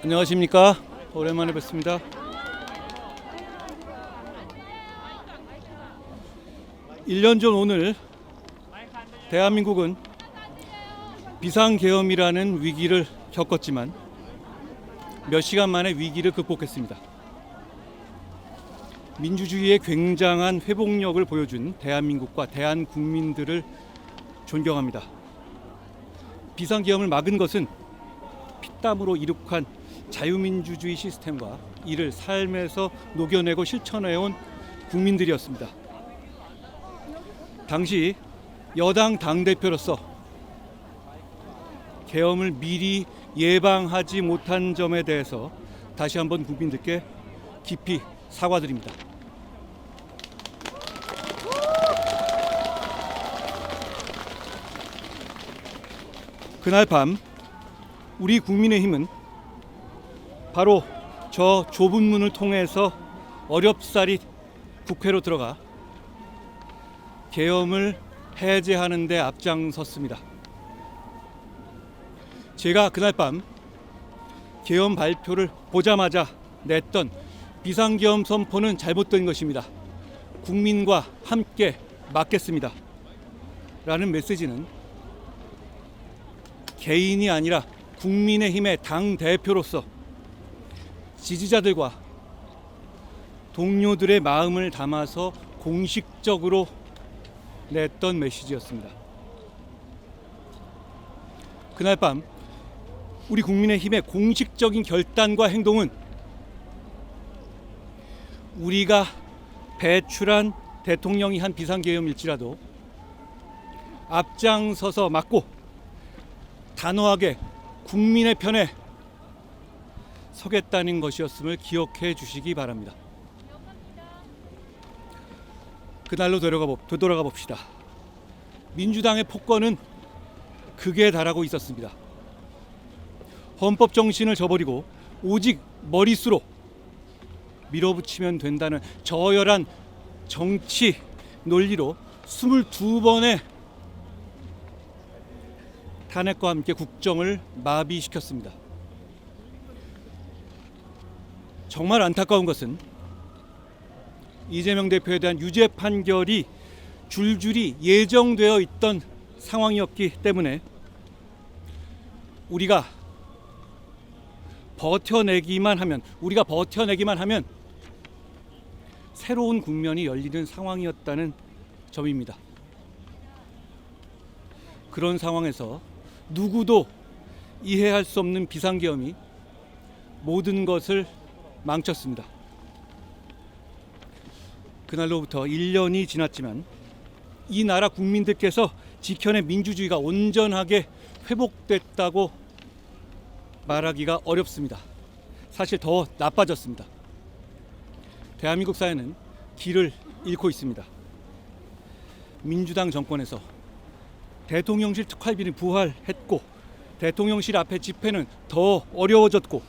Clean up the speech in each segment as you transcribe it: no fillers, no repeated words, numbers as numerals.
안녕하십니까. 오랜만에 뵙습니다. 일 년 전 오늘 대한민국은 비상계엄이라는 위기를 겪었지만 몇 시간 만에 위기를 극복했습니다. 민주주의의 굉장한 회복력을 보여준 대한민국과 대한국민들을 존경합니다. 비상계엄을 막은 것은 피땀으로 이룩한 자유민주주의 시스템과 이를 삶에서 녹여내고 실천해온 국민들이었습니다. 당시 여당 당대표로서 계엄을 미리 예방하지 못한 점에 대해서 다시 한번 국민들께 깊이 사과드립니다. 그날 밤 우리 국민의힘은 바로 저 좁은 문을 통해서 어렵사리 국회로 들어가 계엄을 해제하는 데 앞장섰습니다. 제가 그날 밤 계엄 발표를 보자마자 냈던 비상계엄 선포는 잘못된 것입니다. 국민과 함께 막겠습니다. 라는 메시지는 개인이 아니라 국민의힘의 당대표로서 지지자들과 동료들의 마음을 담아서 공식적으로 냈던 메시지였습니다. 그날 밤 우리 국민의힘의 공식적인 결단과 행동은 우리가 배출한 대통령이 한 비상계엄일지라도 앞장서서 막고 단호하게 국민의 편에 서겠다는 것이었음을 기억해 주시기 바랍니다. 그날로 되돌아가 봅시다. 민주당의 폭거는 극에 달하고 있었습니다. 헌법 정신을 저버리고 오직 머릿수로 밀어붙이면 된다는 저열한 정치 논리로 22번의 탄핵과 함께 국정을 마비시켰습니다. 정말 안타까운 것은 이재명 대표에 대한 유죄 판결이 줄줄이 예정되어 있던 상황이었기 때문에 우리가 버텨내기만 하면 새로운 국면이 열리는 상황이었다는 점입니다. 그런 상황에서 누구도 이해할 수 없는 비상계엄이 모든 것을 망쳤습니다. 그날로부터 1년이 지났지만 이 나라 국민들께서 지켜낸 민주주의가 온전하게 회복됐다고 말하기가 어렵습니다. 사실 더 나빠졌습니다. 대한민국 사회는 길을 잃고 있습니다. 민주당 정권에서 대통령실 특활비는 부활했고 대통령실 앞에 집회는 더 어려워졌고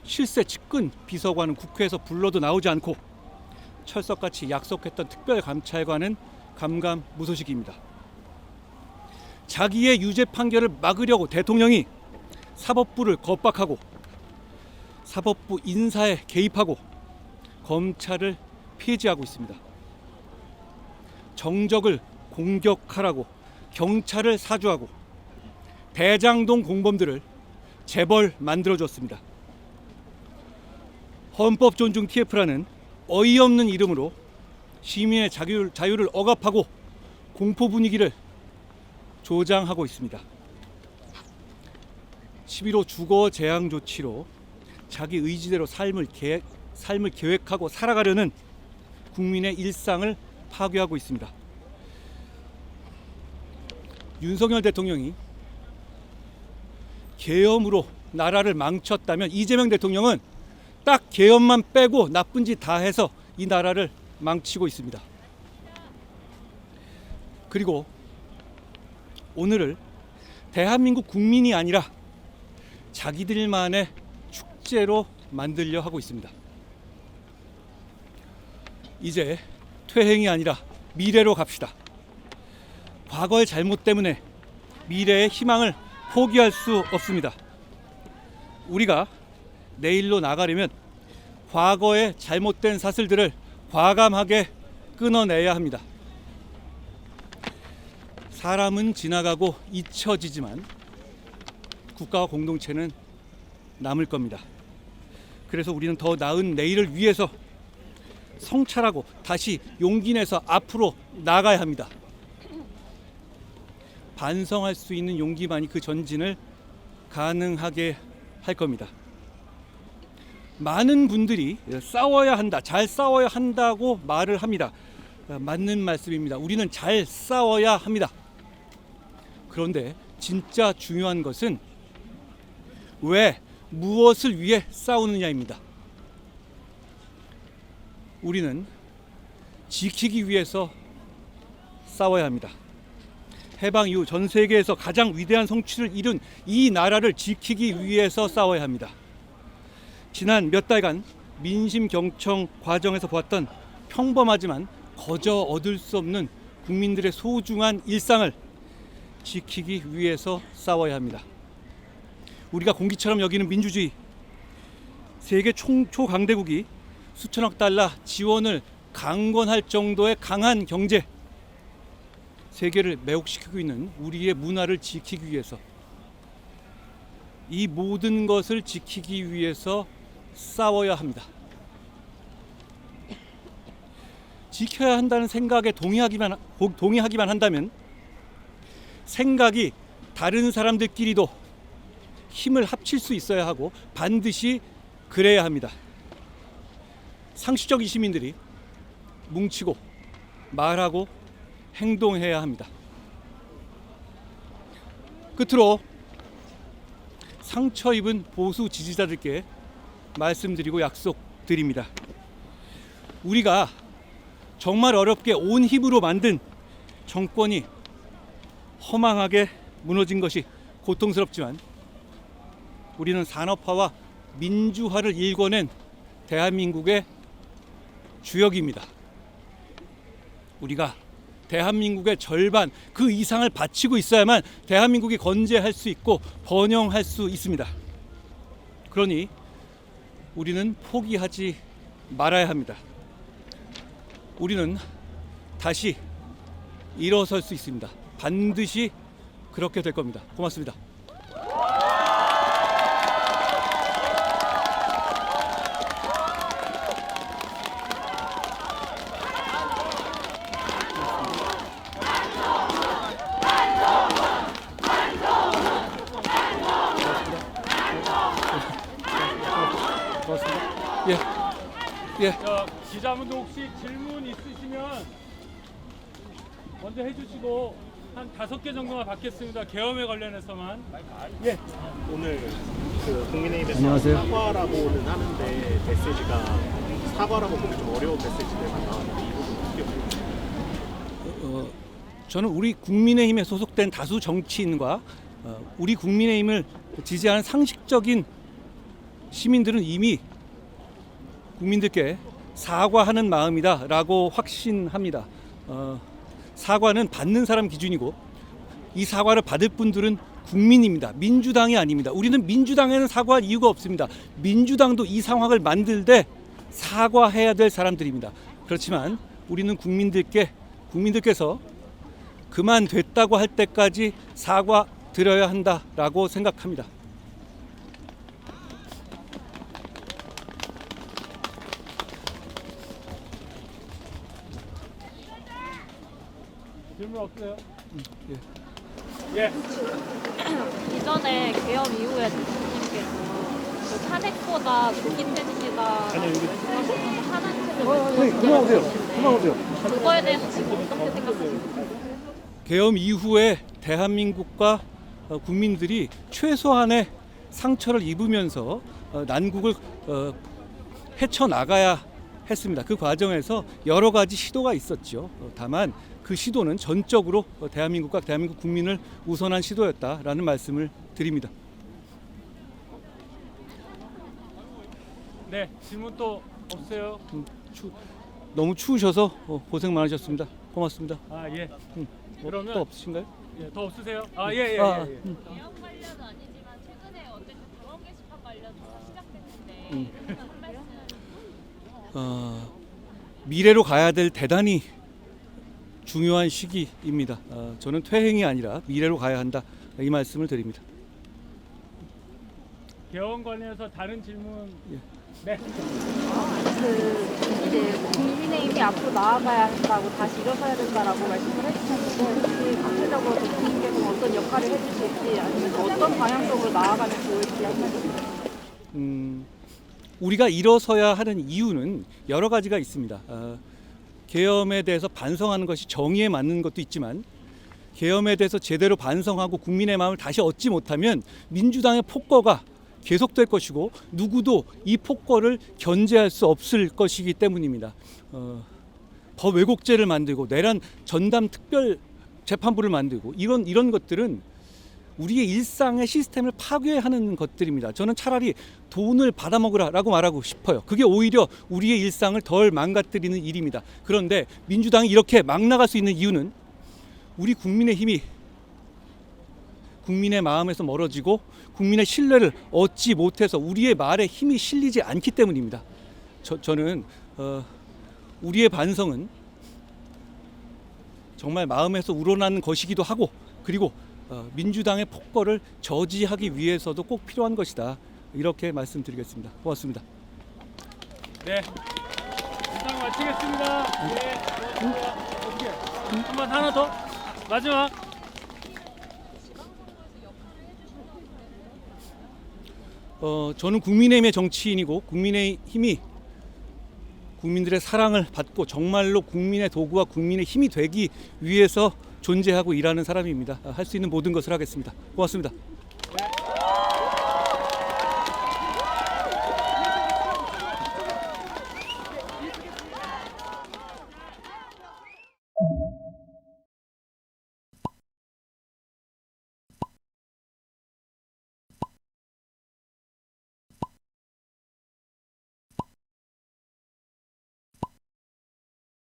실세 측근 비서관은 국회에서 불러도 나오지 않고 철석같이 약속했던 특별감찰관은 감감무소식입니다. 자기의 유죄 판결을 막으려고 대통령이 사법부를 겁박하고 사법부 인사에 개입하고 검찰을 폐지하고 있습니다. 정적을 공격하라고 경찰을 사주하고 대장동 공범들을 재벌 만들어줬습니다. 헌법 존중 TF라는 어이없는 이름으로 시민의 자유를 억압하고 공포 분위기를 조장하고 있습니다. 11.5 주거 제한 조치로 자기 의지대로 삶을 계획하고 살아가려는 국민의 일상을 파괴하고 있습니다. 윤석열 대통령이 계엄으로 나라를 망쳤다면 이재명 대통령은 딱 계엄만 빼고 나쁜 짓 다 해서 이 나라를 망치고 있습니다. 그리고 오늘을 대한민국 국민이 아니라 자기들만의 축제로 만들려 하고 있습니다. 이제 퇴행이 아니라 미래로 갑시다. 과거의 잘못 때문에 미래의 희망을 포기할 수 없습니다. 우리가 내일로 나가려면 과거의 잘못된 사슬들을 과감하게 끊어내야 합니다. 사람은 지나가고 잊혀지지만 국가와 공동체는 남을 겁니다. 그래서 우리는 더 나은 내일을 위해서 성찰하고 다시 용기 내서 앞으로 나가야 합니다. 반성할 수 있는 용기만이 그 전진을 가능하게 할 겁니다. 많은 분들이 싸워야 한다, 잘 싸워야 한다고 말을 합니다. 맞는 말씀입니다. 우리는 잘 싸워야 합니다. 그런데 진짜 중요한 것은 왜, 무엇을 위해 싸우느냐입니다. 우리는 지키기 위해서 싸워야 합니다. 해방 이후 전 세계에서 가장 위대한 성취를 이룬 이 나라를 지키기 위해서 싸워야 합니다. 지난 몇 달간 민심 경청 과정에서 보았던 평범하지만 거저 얻을 수 없는 국민들의 소중한 일상을 지키기 위해서 싸워야 합니다. 우리가 공기처럼 여기는 민주주의, 세계 초강대국이 수천억 달러 지원을 강권할 정도의 강한 경제, 세계를 매혹시키고 있는 우리의 문화를 지키기 위해서, 이 모든 것을 지키기 위해서 싸워야 합니다. 지켜야 한다는 생각에 동의하기만 한다면 생각이 다른 사람들끼리도 힘을 합칠 수 있어야 하고 반드시 그래야 합니다. 상식적인 시민들이 뭉치고 말하고 행동해야 합니다. 끝으로 상처 입은 보수 지지자들께 말씀드리고 약속드립니다. 우리가 정말 어렵게 온 힘으로 만든 정권이 허망하게 무너진 것이 고통스럽지만 우리는 산업화와 민주화를 일궈낸 대한민국의 주역입니다. 우리가 대한민국의 절반 그 이상을 바치고 있어야만 대한민국이 건재할 수 있고 번영할 수 있습니다. 그러니 우리는 포기하지 말아야 합니다. 우리는 다시 일어설 수 있습니다. 반드시 그렇게 될 겁니다. 고맙습니다. 예. 기자분들 혹시 질문 있으시면 먼저 해주시고 한 5개 정도만 받겠습니다. 계엄에 관련해서만. 예. 오늘 그 국민의힘에서 안녕하세요. 사과라고는 하는데 메시지가 사과라고 보기 좀 어려운 메시지들만 나왔는데 이 부분 어떻게 보세요? 저는 우리 국민의힘에 소속된 다수 정치인과 우리 국민의힘을 지지하는 상식적인 시민들은 이미 국민들께 사과하는 마음이다라고 확신합니다. 사과는 받는 사람 기준이고 이 사과를 받을 분들은 국민입니다. 민주당이 아닙니다. 우리는 민주당에는 사과할 이유가 없습니다. 민주당도 이 상황을 만들 때 사과해야 될 사람들입니다. 그렇지만 우리는 국민들께서 그만됐다고 할 때까지 사과 드려야 한다라고 생각합니다. 질문 없어요? 예. 예. 이전에 계엄 이후에 대통령님께서 그 탄핵보다 국기 때립니다. 하나씩을 그만하세요. 그거에 대해서 지금 어떻게 생각하십니까? 계엄 이후에 대한민국과 국민들이 최소한의 상처를 입으면서 난국을 헤쳐나가야 했습니다. 그 과정에서 여러 가지 시도가 있었죠. 다만 그 시도는 전적으로 대한민국과 대한민국 국민을 우선한 시도였다라는 말씀을 드립니다. 네. 질문 또 없어요? 너무 추우셔서 고생 많으셨습니다. 고맙습니다. 아 예. 또 없으신가요? 예. 더 없으세요? 아 예. 계엄 관련은 아니지만 최근에 어쨌든 결혼 게시판 관련 시작됐는데 미래로 가야 될 대단히 중요한 시기입니다. 저는 퇴행이 아니라 미래로 가야 한다 이 말씀을 드립니다. 개헌 관련해서 다른 질문. 네. 이제 국민의힘이 앞으로 나아가야 한다고 다시 일어서야 된다라고 말씀을 해주셨는데 혹시 구체적으로 대통령께서 어떤 역할을 해주실지 아니면 어떤 방향성으로 나아가면 좋을지 한번 우리가 일어서야 하는 이유는 여러 가지가 있습니다. 계엄에 대해서 반성하는 것이 정의에 맞는 것도 있지만 계엄에 대해서 제대로 반성하고 국민의 마음을 다시 얻지 못하면 민주당의 폭거가 계속될 것이고 누구도 이 폭거를 견제할 수 없을 것이기 때문입니다. 법 왜곡죄를 만들고 내란 전담 특별 재판부를 만들고 이런 것들은 우리의 일상의 시스템을 파괴하는 것들입니다. 저는 차라리 돈을 받아먹으라라고 말하고 싶어요. 그게 오히려 우리의 일상을 덜 망가뜨리는 일입니다. 그런데 민주당이 이렇게 막 나갈 수 있는 이유는 우리 국민의 힘이 국민의 마음에서 멀어지고 국민의 신뢰를 얻지 못해서 우리의 말에 힘이 실리지 않기 때문입니다. 저는 우리의 반성은 정말 마음에서 우러나는 것이기도 하고 그리고 민주당의 폭거를 저지하기 위해서도 꼭 필요한 것이다. 이렇게 말씀드리겠습니다. 고맙습니다. 네. 인상 마치겠습니다. 네. 고맙습니다. 한번 하나 더. 마지막. 저는 국민의힘의 정치인이고 국민의힘이 국민들의 사랑을 받고 정말로 국민의 도구와 국민의 힘이 되기 위해서 존재하고 일하는 사람입니다. 할 수 있는 모든 것을 하겠습니다. 고맙습니다.